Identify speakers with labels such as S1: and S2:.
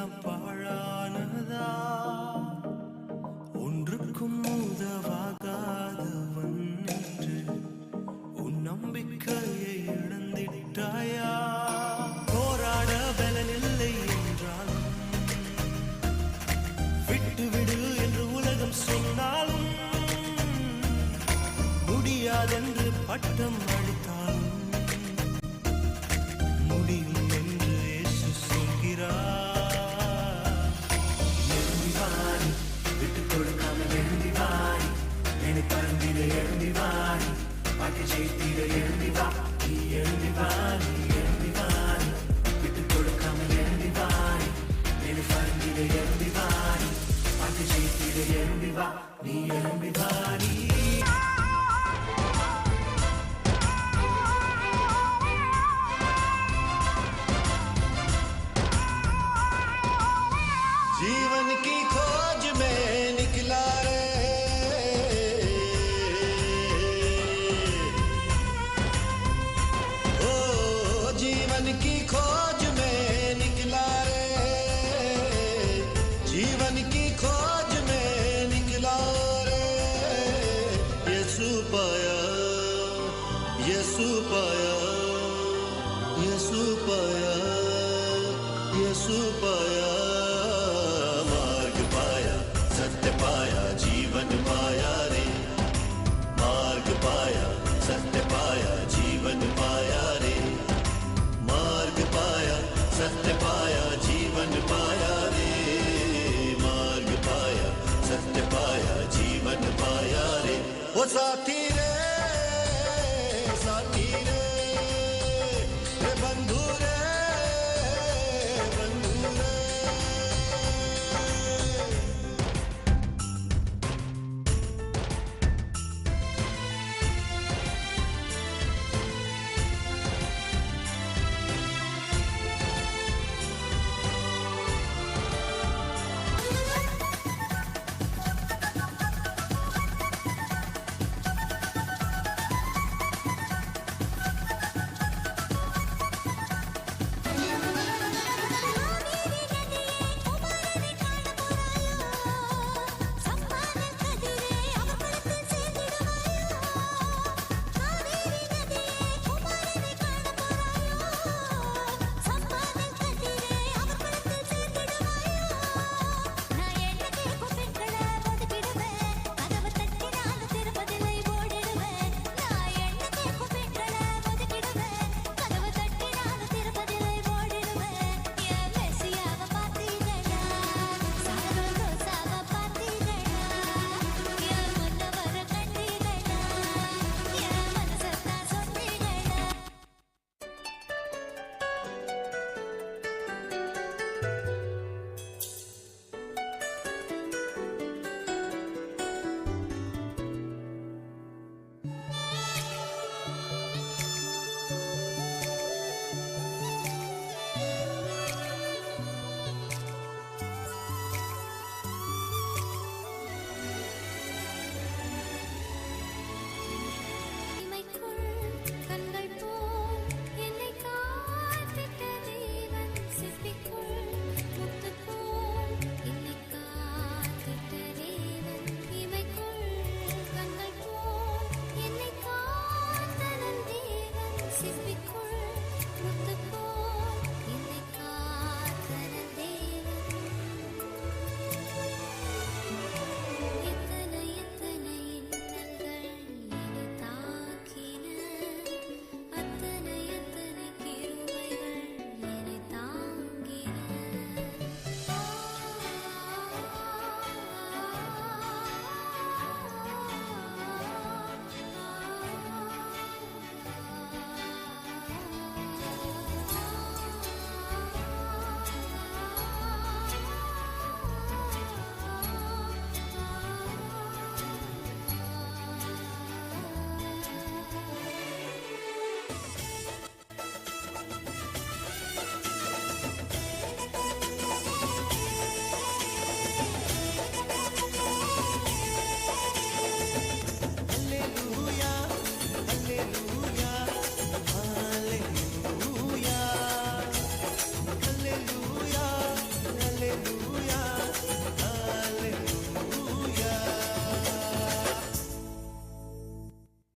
S1: எல்லாம் பாழானதா ஒன்றுக்கும் உதவாகாதவன் என்று உன் நம்பிக்கையை இழந்திட்டாயா போராட பலனில்லை என்றாலும் விட்டுவிடு என்று உலகம் சொன்னாலும் முடியாதென்று பட்டம் அளித்தாலும் முடியும் என்று இயேசு சொல்கிறார். எழுந்தி வாரி விட்டுக் கொடுக்காமல் எழுந்தி வாரி என்னை பறந்திட எழுந்தி வாரி பாட்டி ஜெயித்திட எழுந்தி வா நீ எழுந்தி வாரி எழுந்தி வாரி விட்டுக் கொடுக்காமல் எழுந்தி வாரி என்னை பறந்திட எழுந்தி வாரி பாட்டி ஜெயித்திட எழுந்தி வா நீ எழுந்தி வாரி.
S2: जीवन की खोज में निकला रे ओ जीवन की खोज में निकला रे जीवन की खोज में निकला रे यीशु पाया यीशु पाया यीशु पाया यीशु पाया सत्य पाया जीवन पाया रे मार्ग पाया सत्य पाया जीवन पाया रे मार्ग पाया सत्य पाया जीवन पाया रे मार्ग पाया सत्य पाया जीवन पाया रे ओ साथी रे बंधु